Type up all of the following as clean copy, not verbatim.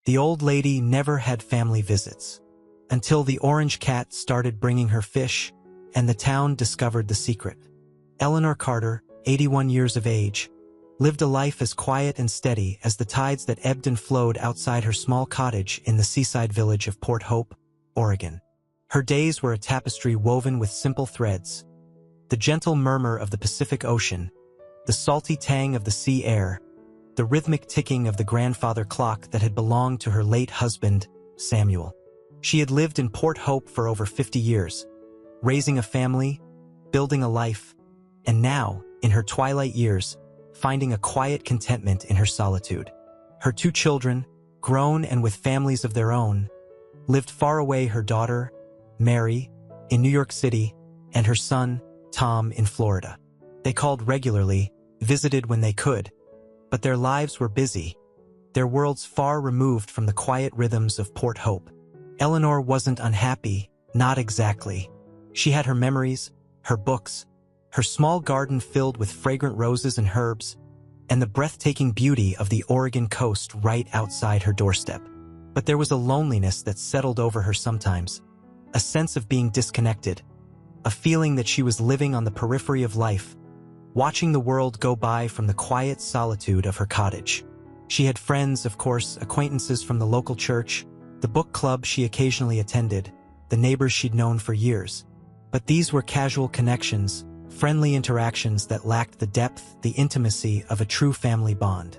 The old lady never had family visits. Until the orange cat started bringing her fish, and the town discovered the secret. Eleanor Carter, 81 years of age, lived a life as quiet and steady as the tides that ebbed and flowed outside her small cottage in the seaside village of Port Hope, Oregon. Her days were a tapestry woven with simple threads. The gentle murmur of the Pacific Ocean, the salty tang of the sea air, the rhythmic ticking of the grandfather clock that had belonged to her late husband, Samuel. She had lived in Port Hope for over 50 years, raising a family, building a life, and now, in her twilight years, finding a quiet contentment in her solitude. Her 2 children, grown and with families of their own, lived far away. Her daughter, Mary, in New York City, and her son, Tom, in Florida. They called regularly, visited when they could, but their lives were busy, their worlds far removed from the quiet rhythms of Port Hope. Eleanor wasn't unhappy, not exactly. She had her memories, her books, her small garden filled with fragrant roses and herbs, and the breathtaking beauty of the Oregon coast right outside her doorstep. But there was a loneliness that settled over her sometimes, a sense of being disconnected, a feeling that she was living on the periphery of life, watching the world go by from the quiet solitude of her cottage. She had friends, of course, acquaintances from the local church, the book club she occasionally attended, the neighbors she'd known for years. But these were casual connections, friendly interactions that lacked the depth, the intimacy of a true family bond.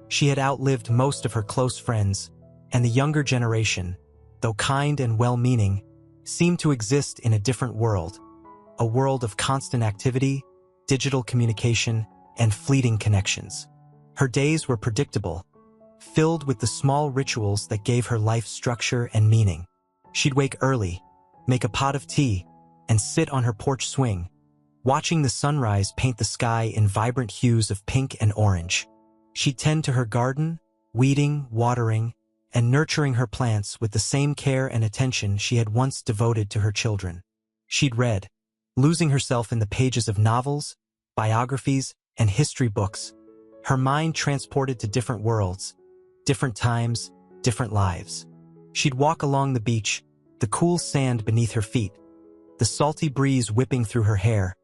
She had outlived most of her close friends, and the younger generation, though kind and well-meaning, seemed to exist in a different world, a world of constant activity, digital communication, and fleeting connections. Her days were predictable, filled with the small rituals that gave her life structure and meaning. She'd wake early, make a pot of tea, and sit on her porch swing, watching the sunrise paint the sky in vibrant hues of pink and orange. She'd tend to her garden, weeding, watering, and nurturing her plants with the same care and attention she had once devoted to her children. She'd read, losing herself in the pages of novels, biographies, and history books, her mind transported to different worlds, different times, different lives. She'd walk along the beach, the cool sand beneath her feet, the salty breeze whipping through her hair,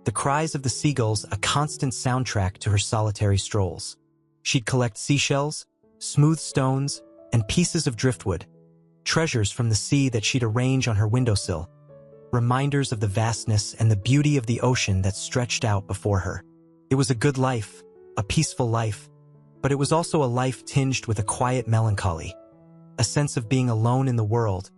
the cries of the seagulls a constant soundtrack to her solitary strolls. She'd collect seashells, smooth stones, and pieces of driftwood, treasures from the sea that she'd arrange on her windowsill, reminders of the vastness and the beauty of the ocean that stretched out before her. It was a good life, a peaceful life, but it was also a life tinged with a quiet melancholy, a sense of being alone in the world,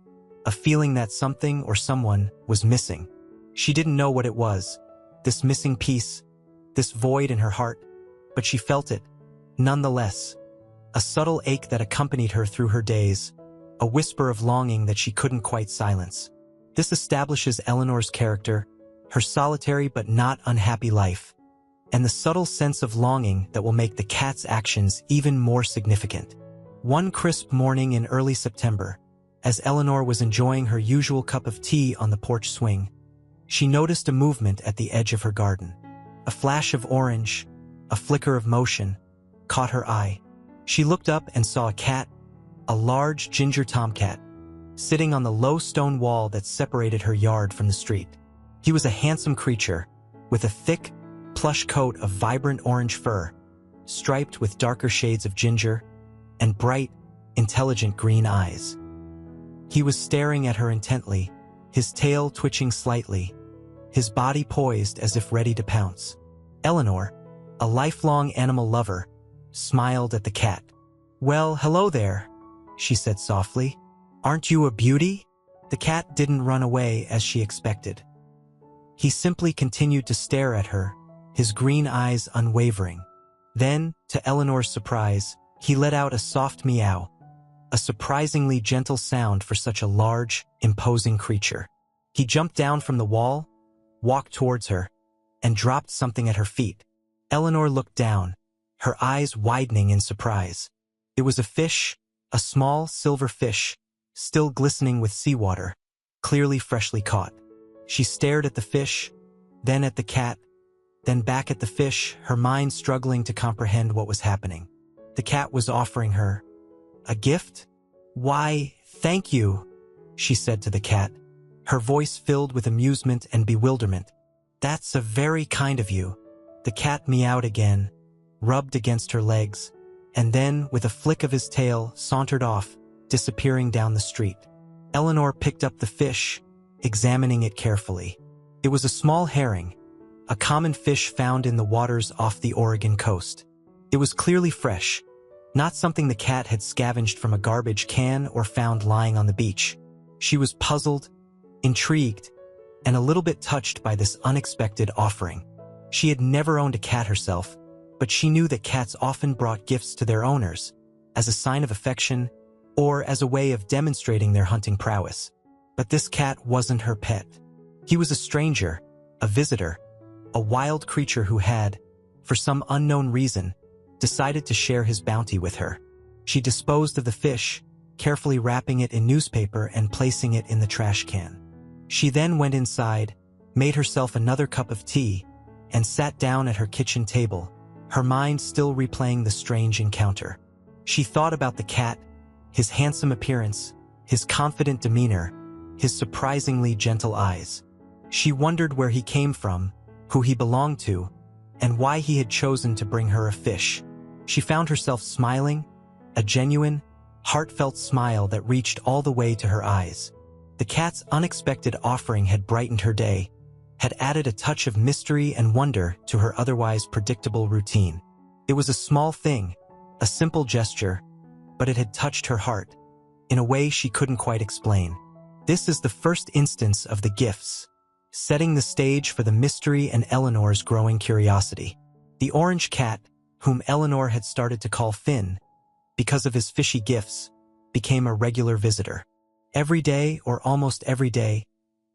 a feeling that something or someone was missing. She didn't know what it was, this missing piece, this void in her heart, but she felt it, nonetheless, a subtle ache that accompanied her through her days, a whisper of longing that she couldn't quite silence. This establishes Eleanor's character, her solitary but not unhappy life, and the subtle sense of longing that will make the cat's actions even more significant. One crisp morning in early September, as Eleanor was enjoying her usual cup of tea on the porch swing, she noticed a movement at the edge of her garden. A flash of orange, a flicker of motion, caught her eye. She looked up and saw a cat, a large ginger tomcat, sitting on the low stone wall that separated her yard from the street. He was a handsome creature, with a thick, plush coat of vibrant orange fur, striped with darker shades of ginger, and bright, intelligent green eyes. He was staring at her intently, his tail twitching slightly, his body poised as if ready to pounce. Eleanor, a lifelong animal lover, smiled at the cat. "Well, hello there," she said softly. "Aren't you a beauty?" The cat didn't run away as she expected. He simply continued to stare at her, his green eyes unwavering. Then, to Eleanor's surprise, he let out a soft meow, a surprisingly gentle sound for such a large, imposing creature. He jumped down from the wall, walked towards her, and dropped something at her feet. Eleanor looked down, her eyes widening in surprise. It was a fish, a small silver fish, still glistening with seawater, clearly freshly caught. She stared at the fish, then at the cat, then back at the fish, her mind struggling to comprehend what was happening. The cat was offering her a gift, "Why, thank you," she said to the cat, her voice filled with amusement and bewilderment. "That's a very kind of you." The cat meowed again, rubbed against her legs, and then, with a flick of his tail, sauntered off, disappearing down the street. Eleanor picked up the fish, examining it carefully. It was a small herring, a common fish found in the waters off the Oregon coast. It was clearly fresh, not something the cat had scavenged from a garbage can or found lying on the beach. She was puzzled, intrigued, and a little bit touched by this unexpected offering. She had never owned a cat herself, but she knew that cats often brought gifts to their owners, as a sign of affection or as a way of demonstrating their hunting prowess. But this cat wasn't her pet. He was a stranger, a visitor, a wild creature who had, for some unknown reason, decided to share his bounty with her. She disposed of the fish, carefully wrapping it in newspaper and placing it in the trash can. She then went inside, made herself another cup of tea, and sat down at her kitchen table, her mind still replaying the strange encounter. She thought about the cat, his handsome appearance, his confident demeanor, his surprisingly gentle eyes. She wondered where he came from, who he belonged to, and why he had chosen to bring her a fish. She found herself smiling, a genuine, heartfelt smile that reached all the way to her eyes. The cat's unexpected offering had brightened her day, had added a touch of mystery and wonder to her otherwise predictable routine. It was a small thing, a simple gesture, but it had touched her heart, in a way she couldn't quite explain. This is the first instance of the gifts, setting the stage for the mystery and Eleanor's growing curiosity. The orange cat, whom Eleanor had started to call Finn, because of his fishy gifts, became a regular visitor. Every day, or almost every day,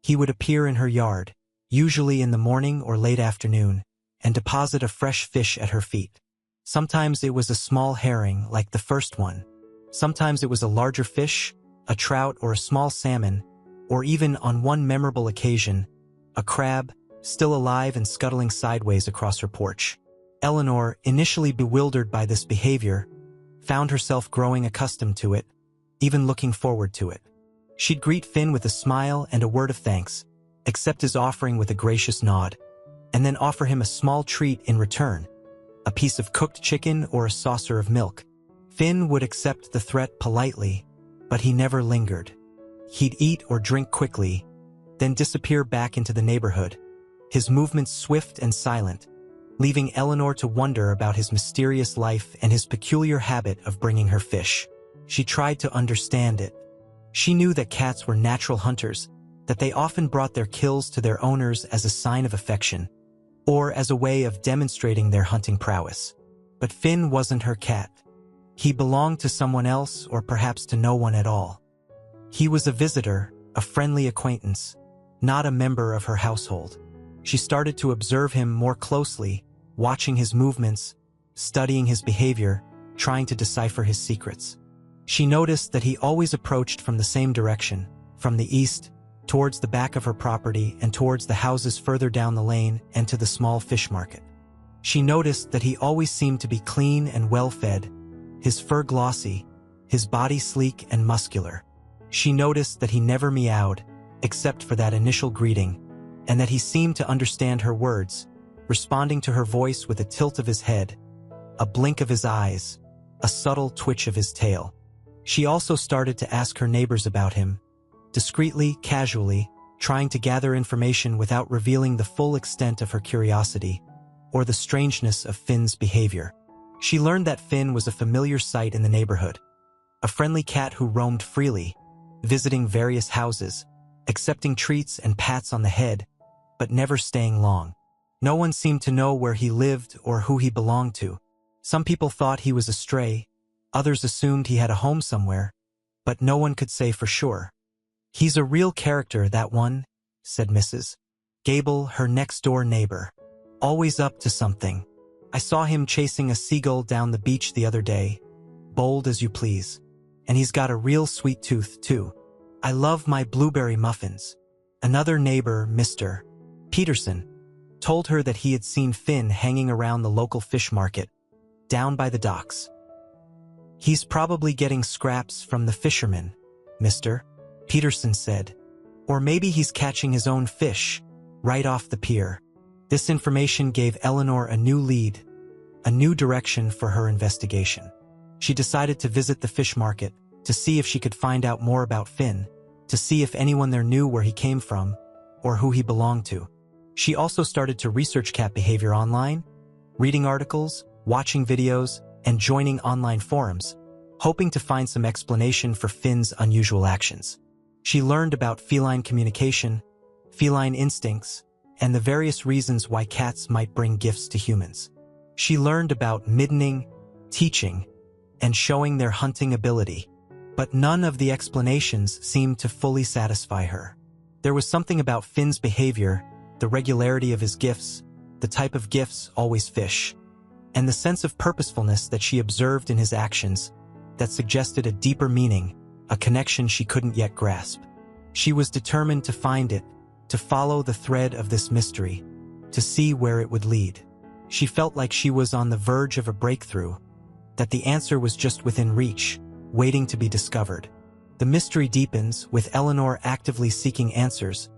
he would appear in her yard, usually in the morning or late afternoon, and deposit a fresh fish at her feet. Sometimes it was a small herring like the first one. Sometimes it was a larger fish, a trout or a small salmon, or even on one memorable occasion, a crab, still alive and scuttling sideways across her porch. Eleanor, initially bewildered by this behavior, found herself growing accustomed to it, even looking forward to it. She'd greet Finn with a smile and a word of thanks, accept his offering with a gracious nod, and then offer him a small treat in return, a piece of cooked chicken or a saucer of milk. Finn would accept the threat politely, but he never lingered. He'd eat or drink quickly, then disappear back into the neighborhood, his movements swift and silent, leaving Eleanor to wonder about his mysterious life and his peculiar habit of bringing her fish. She tried to understand it. She knew that cats were natural hunters, that they often brought their kills to their owners as a sign of affection, or as a way of demonstrating their hunting prowess. But Finn wasn't her cat. He belonged to someone else, or perhaps to no one at all. He was a visitor, a friendly acquaintance, not a member of her household. She started to observe him more closely, watching his movements, studying his behavior, trying to decipher his secrets. She noticed that he always approached from the same direction, from the east, towards the back of her property and towards the houses further down the lane and to the small fish market. She noticed that he always seemed to be clean and well-fed, his fur glossy, his body sleek and muscular. She noticed that he never meowed, except for that initial greeting, and that he seemed to understand her words, responding to her voice with a tilt of his head, a blink of his eyes, a subtle twitch of his tail. She also started to ask her neighbors about him, discreetly, casually, trying to gather information without revealing the full extent of her curiosity or the strangeness of Finn's behavior. She learned that Finn was a familiar sight in the neighborhood, a friendly cat who roamed freely, visiting various houses, accepting treats and pats on the head, but never staying long. No one seemed to know where he lived or who he belonged to. Some people thought he was a stray, others assumed he had a home somewhere, but no one could say for sure. "He's a real character, that one," said Mrs. Gable, her next-door neighbor. "Always up to something. I saw him chasing a seagull down the beach the other day, bold as you please. And he's got a real sweet tooth, too. I love my blueberry muffins." Another neighbor, Mr. Peterson, told her that he had seen Finn hanging around the local fish market, down by the docks. "He's probably getting scraps from the fishermen, mister," Peterson said. "Or maybe he's catching his own fish, right off the pier." This information gave Eleanor a new lead, a new direction for her investigation. She decided to visit the fish market, to see if she could find out more about Finn, to see if anyone there knew where he came from, or who he belonged to. She also started to research cat behavior online, reading articles, watching videos, and joining online forums, hoping to find some explanation for Finn's unusual actions. She learned about feline communication, feline instincts, and the various reasons why cats might bring gifts to humans. She learned about middening, teaching, and showing their hunting ability, but none of the explanations seemed to fully satisfy her. There was something about Finn's behavior, the regularity of his gifts, the type of gifts, always fish, and the sense of purposefulness that she observed in his actions that suggested a deeper meaning, a connection she couldn't yet grasp. She was determined to find it, to follow the thread of this mystery, to see where it would lead. She felt like she was on the verge of a breakthrough, that the answer was just within reach, waiting to be discovered. The mystery deepens, with Eleanor actively seeking answers,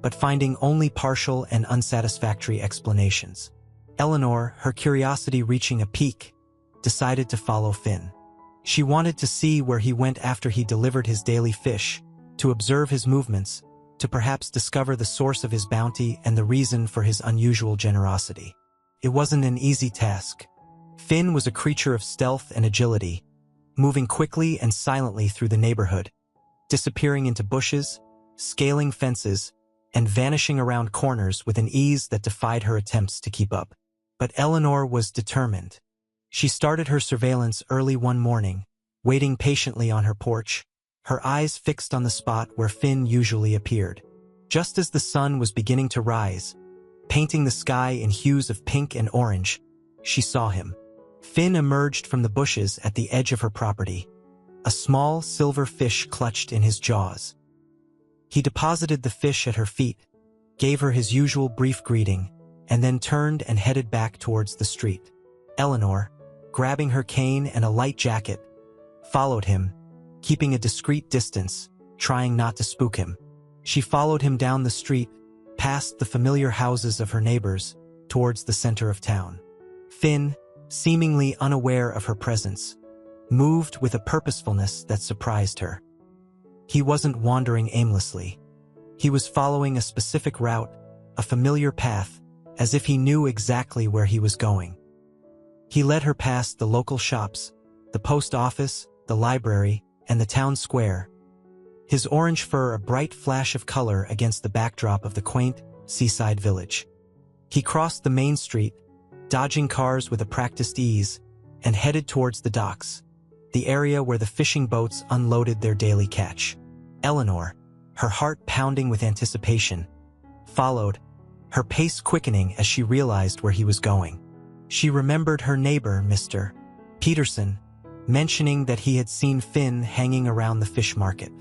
but finding only partial and unsatisfactory explanations. Eleanor, her curiosity reaching a peak, decided to follow Finn. She wanted to see where he went after he delivered his daily fish, to observe his movements, to perhaps discover the source of his bounty and the reason for his unusual generosity. It wasn't an easy task. Finn was a creature of stealth and agility, moving quickly and silently through the neighborhood, disappearing into bushes, scaling fences, and vanishing around corners with an ease that defied her attempts to keep up. But Eleanor was determined. She started her surveillance early one morning, waiting patiently on her porch, her eyes fixed on the spot where Finn usually appeared. Just as the sun was beginning to rise, painting the sky in hues of pink and orange, she saw him. Finn emerged from the bushes at the edge of her property, a small silver fish clutched in his jaws. He deposited the fish at her feet, gave her his usual brief greeting, and then turned and headed back towards the street. Eleanor, grabbing her cane and a light jacket, followed him, keeping a discreet distance, trying not to spook him. She followed him down the street, past the familiar houses of her neighbors, towards the center of town. Finn, seemingly unaware of her presence, moved with a purposefulness that surprised her. He wasn't wandering aimlessly. He was following a specific route, a familiar path, as if he knew exactly where he was going. He led her past the local shops, the post office, the library, and the town square, his orange fur a bright flash of color against the backdrop of the quaint, seaside village. He crossed the main street, dodging cars with a practiced ease, and headed towards the docks, the area where the fishing boats unloaded their daily catch. Eleanor, her heart pounding with anticipation, followed, her pace quickening as she realized where he was going. She remembered her neighbor, Mr. Peterson, mentioning that he had seen Finn hanging around the fish market.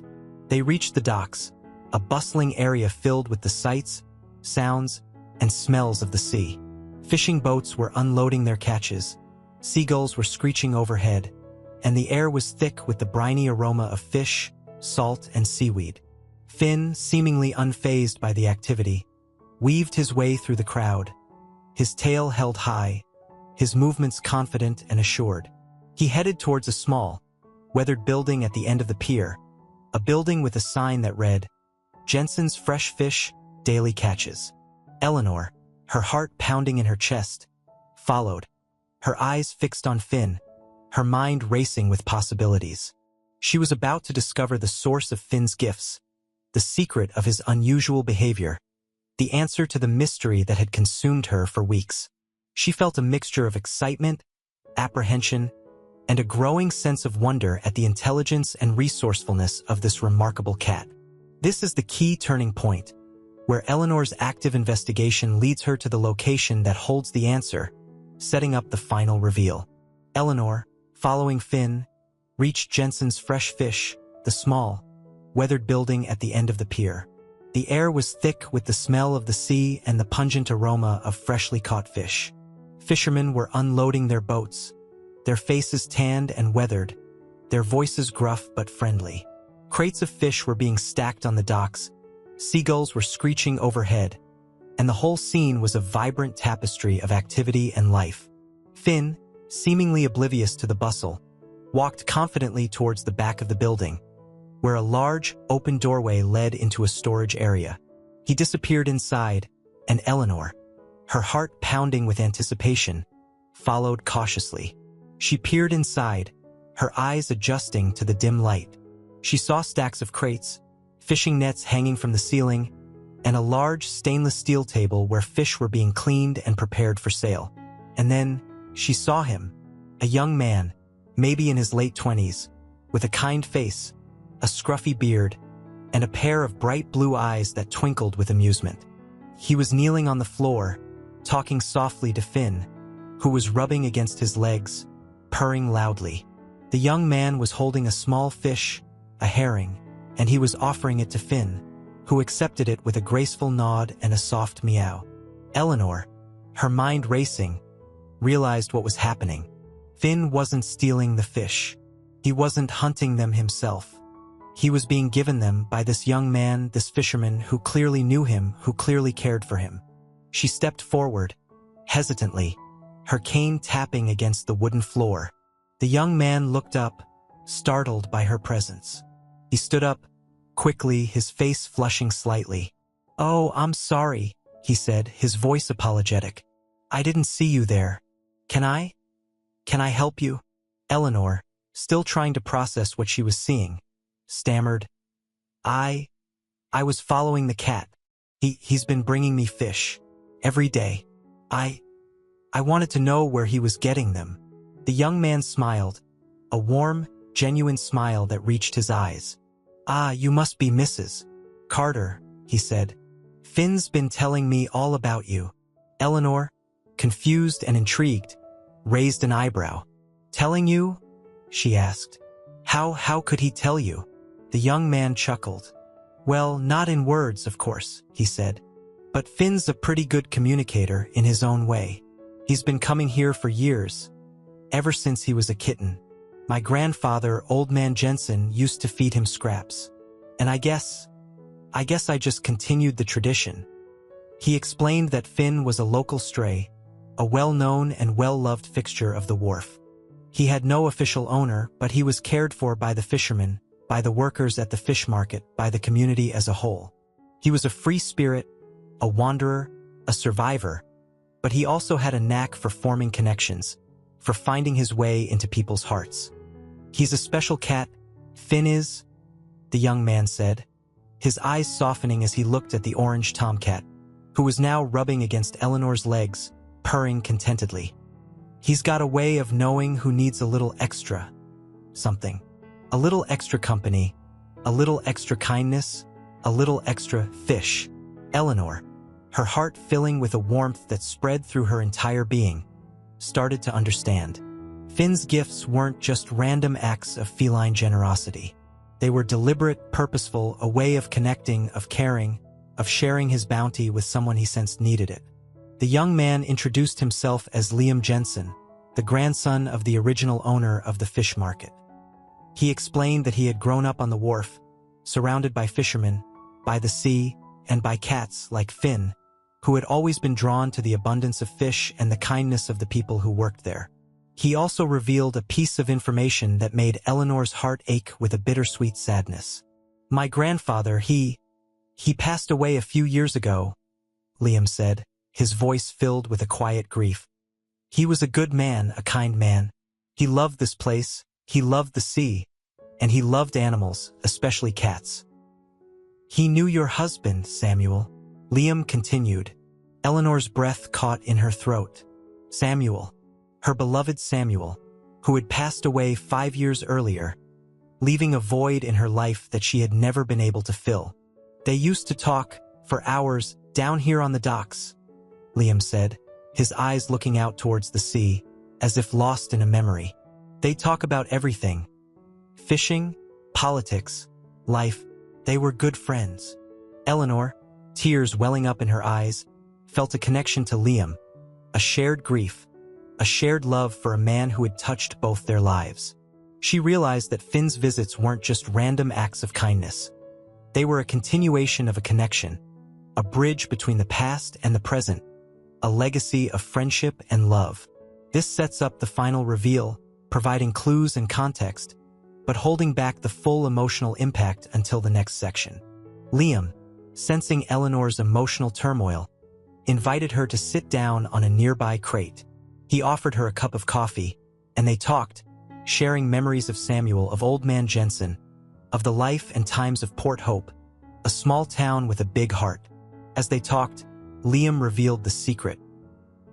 They reached the docks, a bustling area filled with the sights, sounds, and smells of the sea. Fishing boats were unloading their catches, seagulls were screeching overhead, and the air was thick with the briny aroma of fish, salt, and seaweed. Finn, seemingly unfazed by the activity, weaved his way through the crowd, his tail held high, his movements confident and assured. He headed towards a small, weathered building at the end of the pier, a building with a sign that read, "Jensen's Fresh Fish, Daily Catches." Eleanor, her heart pounding in her chest, followed, her eyes fixed on Finn, her mind racing with possibilities. She was about to discover the source of Finn's gifts, the secret of his unusual behavior, the answer to the mystery that had consumed her for weeks. She felt a mixture of excitement, apprehension, and a growing sense of wonder at the intelligence and resourcefulness of this remarkable cat. This is the key turning point, where Eleanor's active investigation leads her to the location that holds the answer, setting up the final reveal. Eleanor, following Finn, reached Jensen's Fresh Fish, the small, weathered building at the end of the pier. The air was thick with the smell of the sea and the pungent aroma of freshly caught fish. Fishermen were unloading their boats, their faces tanned and weathered, their voices gruff but friendly. Crates of fish were being stacked on the docks, seagulls were screeching overhead, and the whole scene was a vibrant tapestry of activity and life. Finn, seemingly oblivious to the bustle, walked confidently towards the back of the building, where a large, open doorway led into a storage area. He disappeared inside, and Eleanor, her heart pounding with anticipation, followed cautiously. She peered inside, her eyes adjusting to the dim light. She saw stacks of crates, fishing nets hanging from the ceiling, and a large stainless steel table where fish were being cleaned and prepared for sale. And then, she saw him, a young man, maybe in his late 20s, with a kind face, a scruffy beard, and a pair of bright blue eyes that twinkled with amusement. He was kneeling on the floor, talking softly to Finn, who was rubbing against his legs, purring loudly. The young man was holding a small fish, a herring, and he was offering it to Finn, who accepted it with a graceful nod and a soft meow. Eleanor, her mind racing, realized what was happening. Finn wasn't stealing the fish. He wasn't hunting them himself. He was being given them by this young man, this fisherman who clearly knew him, who clearly cared for him. She stepped forward, hesitantly, her cane tapping against the wooden floor. The young man looked up, startled by her presence. He stood up, quickly, his face flushing slightly. "Oh, I'm sorry," he said, his voice apologetic. "I didn't see you there. Can I help you?" Eleanor, still trying to process what she was seeing, stammered, I was following the cat. He's been bringing me fish. Every day. I wanted to know where he was getting them." The young man smiled, a warm, genuine smile that reached his eyes. "Ah, you must be Mrs. Carter," he said. "Finn's been telling me all about you." Eleanor, confused and intrigued, raised an eyebrow. "Telling you?" she asked. How could he tell you?" The young man chuckled. "Well, not in words, of course," he said. "But Finn's a pretty good communicator in his own way. He's been coming here for years, ever since he was a kitten. My grandfather, Old Man Jensen, used to feed him scraps. And I guess I just continued the tradition." He explained that Finn was a local stray, a well-known and well-loved fixture of the wharf. He had no official owner, but he was cared for by the fishermen, by the workers at the fish market, by the community as a whole. He was a free spirit, a wanderer, a survivor, but he also had a knack for forming connections, for finding his way into people's hearts. "He's a special cat, Finn is," the young man said, his eyes softening as he looked at the orange tomcat, who was now rubbing against Eleanor's legs, purring contentedly. "He's got a way of knowing who needs a little extra something. A little extra company, a little extra kindness, a little extra fish." Eleanor, her heart filling with a warmth that spread through her entire being, started to understand. Finn's gifts weren't just random acts of feline generosity. They were deliberate, purposeful, a way of connecting, of caring, of sharing his bounty with someone he sensed needed it. The young man introduced himself as Liam Jensen, the grandson of the original owner of the fish market. He explained that he had grown up on the wharf, surrounded by fishermen, by the sea, and by cats like Finn, who had always been drawn to the abundance of fish and the kindness of the people who worked there. He also revealed a piece of information that made Eleanor's heart ache with a bittersweet sadness. "My grandfather, he passed away a few years ago," Liam said, his voice filled with a quiet grief. "He was a good man, a kind man. He loved this place, he loved the sea, and he loved animals, especially cats." "He knew your husband, Samuel," Liam continued. Eleanor's breath caught in her throat. Samuel, her beloved Samuel, who had passed away 5 years earlier, leaving a void in her life that she had never been able to fill. "They used to talk, for hours, down here on the docks," Liam said, his eyes looking out towards the sea, as if lost in a memory. "They talk about everything. Fishing, politics, life. They were good friends." Eleanor, tears welling up in her eyes, felt a connection to Liam, a shared grief, a shared love for a man who had touched both their lives. She realized that Finn's visits weren't just random acts of kindness. They were a continuation of a connection, a bridge between the past and the present, a legacy of friendship and love. This sets up the final reveal, providing clues and context, but holding back the full emotional impact until the next section. Liam, sensing Eleanor's emotional turmoil, invited her to sit down on a nearby crate. He offered her a cup of coffee, and they talked, sharing memories of Samuel, of Old Man Jensen, of the life and times of Port Hope, a small town with a big heart. As they talked, Liam revealed the secret,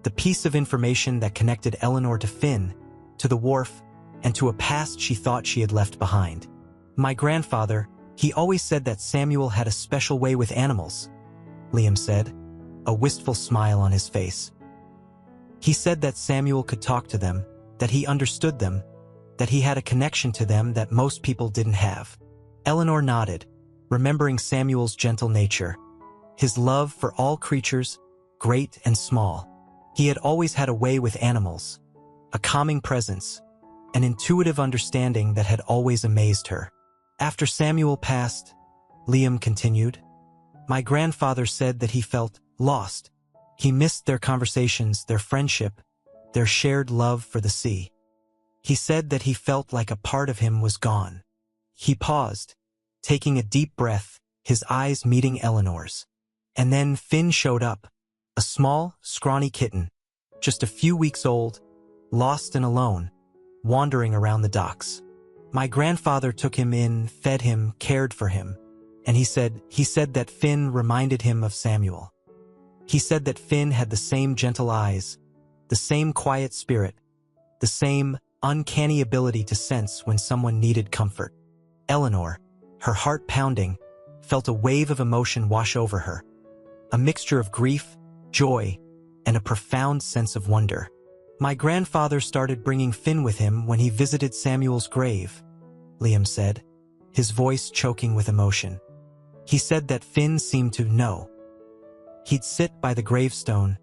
the piece of information that connected Eleanor to Finn, to the wharf, and to a past she thought she had left behind. My grandfather, he always said that Samuel had a special way with animals, Liam said, a wistful smile on his face. He said that Samuel could talk to them, that he understood them, that he had a connection to them that most people didn't have. Eleanor nodded, remembering Samuel's gentle nature, his love for all creatures, great and small. He had always had a way with animals, a calming presence, an intuitive understanding that had always amazed her. After Samuel passed, Liam continued, my grandfather said that he felt lost. He missed their conversations, their friendship, their shared love for the sea. He said that he felt like a part of him was gone. He paused, taking a deep breath, his eyes meeting Eleanor's. And then Finn showed up, a small, scrawny kitten, just a few weeks old, lost and alone, wandering around the docks. My grandfather took him in, fed him, cared for him, and he said that Finn reminded him of Samuel. He said that Finn had the same gentle eyes, the same quiet spirit, the same uncanny ability to sense when someone needed comfort. Eleanor, her heart pounding, felt a wave of emotion wash over her, a mixture of grief, joy, and a profound sense of wonder. My grandfather started bringing Finn with him when he visited Samuel's grave, Liam said, his voice choking with emotion. He said that Finn seemed to know. He'd sit by the gravestone,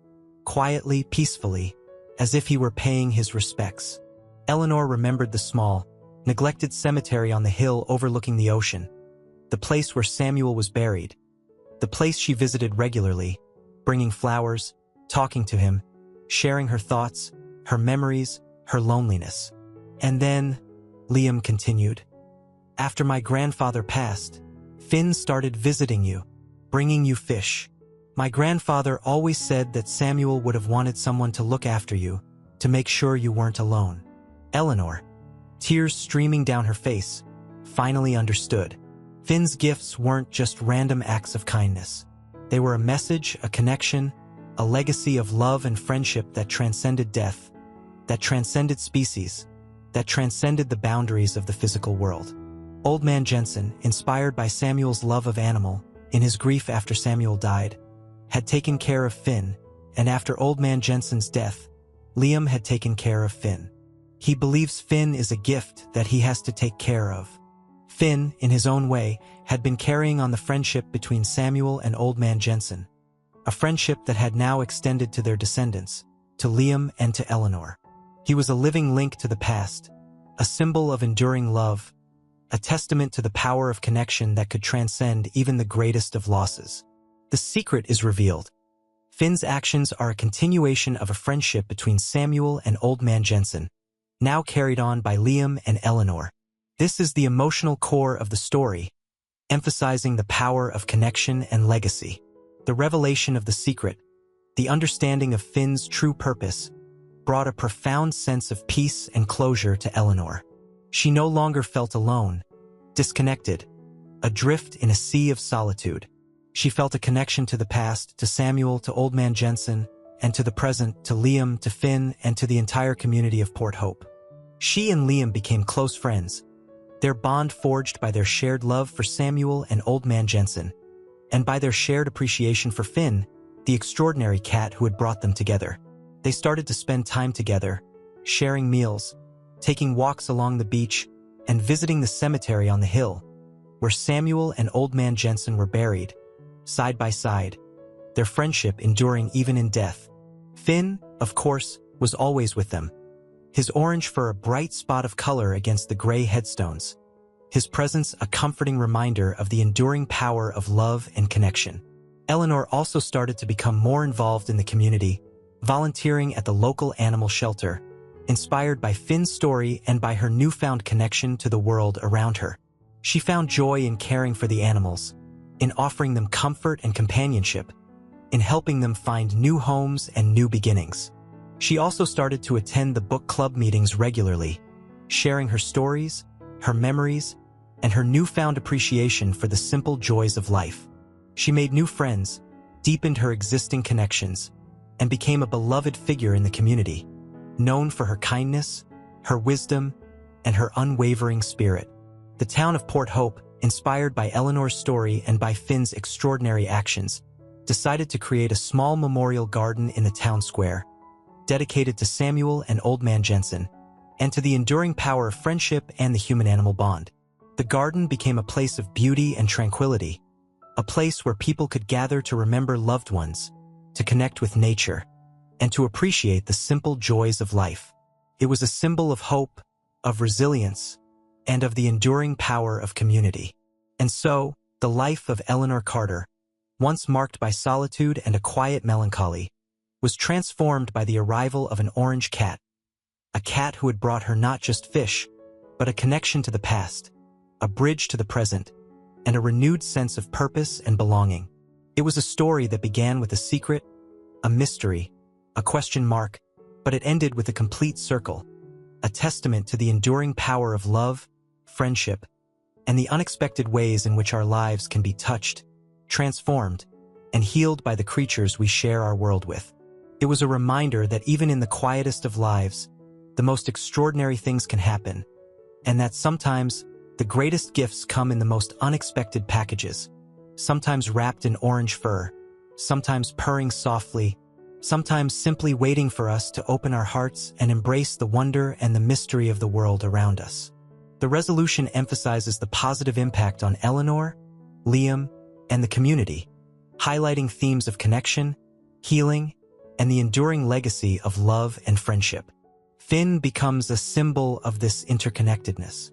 quietly, peacefully, as if he were paying his respects. Eleanor remembered the small, neglected cemetery on the hill overlooking the ocean, the place where Samuel was buried, the place she visited regularly, bringing flowers, talking to him, sharing her thoughts, her memories, her loneliness. And then, Liam continued, after my grandfather passed, Finn started visiting you, bringing you fish. My grandfather always said that Samuel would have wanted someone to look after you, to make sure you weren't alone. Eleanor, tears streaming down her face, finally understood. Finn's gifts weren't just random acts of kindness. They were a message, a connection, a legacy of love and friendship that transcended death, that transcended species, that transcended the boundaries of the physical world. Old Man Jensen, inspired by Samuel's love of animal, in his grief after Samuel died, had taken care of Finn, and after Old Man Jensen's death, Liam had taken care of Finn. He believes Finn is a gift that he has to take care of. Finn, in his own way, had been carrying on the friendship between Samuel and Old Man Jensen, a friendship that had now extended to their descendants, to Liam and to Eleanor. He was a living link to the past, a symbol of enduring love, a testament to the power of connection that could transcend even the greatest of losses. The secret is revealed. Finn's actions are a continuation of a friendship between Samuel and Old Man Jensen, now carried on by Liam and Eleanor. This is the emotional core of the story, emphasizing the power of connection and legacy. The revelation of the secret, the understanding of Finn's true purpose, brought a profound sense of peace and closure to Eleanor. She no longer felt alone, disconnected, adrift in a sea of solitude. She felt a connection to the past, to Samuel, to Old Man Jensen, and to the present, to Liam, to Finn, and to the entire community of Port Hope. She and Liam became close friends, their bond forged by their shared love for Samuel and Old Man Jensen, and by their shared appreciation for Finn, the extraordinary cat who had brought them together. They started to spend time together, sharing meals, taking walks along the beach, and visiting the cemetery on the hill, where Samuel and Old Man Jensen were buried, side by side, their friendship enduring even in death. Finn, of course, was always with them, his orange fur a bright spot of color against the gray headstones, his presence a comforting reminder of the enduring power of love and connection. Eleanor also started to become more involved in the community, volunteering at the local animal shelter, inspired by Finn's story and by her newfound connection to the world around her. She found joy in caring for the animals, in offering them comfort and companionship, in helping them find new homes and new beginnings. She also started to attend the book club meetings regularly, sharing her stories, her memories, and her newfound appreciation for the simple joys of life. She made new friends, deepened her existing connections, and became a beloved figure in the community, known for her kindness, her wisdom, and her unwavering spirit. The town of Port Hope, inspired by Eleanor's story and by Finn's extraordinary actions, decided to create a small memorial garden in the town square, dedicated to Samuel and Old Man Jensen, and to the enduring power of friendship and the human-animal bond. The garden became a place of beauty and tranquility, a place where people could gather to remember loved ones, to connect with nature, and to appreciate the simple joys of life. It was a symbol of hope, of resilience, and of the enduring power of community. And so, the life of Eleanor Carter, once marked by solitude and a quiet melancholy, was transformed by the arrival of an orange cat, a cat who had brought her not just fish, but a connection to the past, a bridge to the present, and a renewed sense of purpose and belonging. It was a story that began with a secret, a mystery, a question mark, but it ended with a complete circle, a testament to the enduring power of love, friendship, and the unexpected ways in which our lives can be touched, transformed, and healed by the creatures we share our world with. It was a reminder that even in the quietest of lives, the most extraordinary things can happen, and that sometimes the greatest gifts come in the most unexpected packages, sometimes wrapped in orange fur, sometimes purring softly, sometimes simply waiting for us to open our hearts and embrace the wonder and the mystery of the world around us. The resolution emphasizes the positive impact on Eleanor, Liam, and the community, highlighting themes of connection, healing, and the enduring legacy of love and friendship. Finn becomes a symbol of this interconnectedness,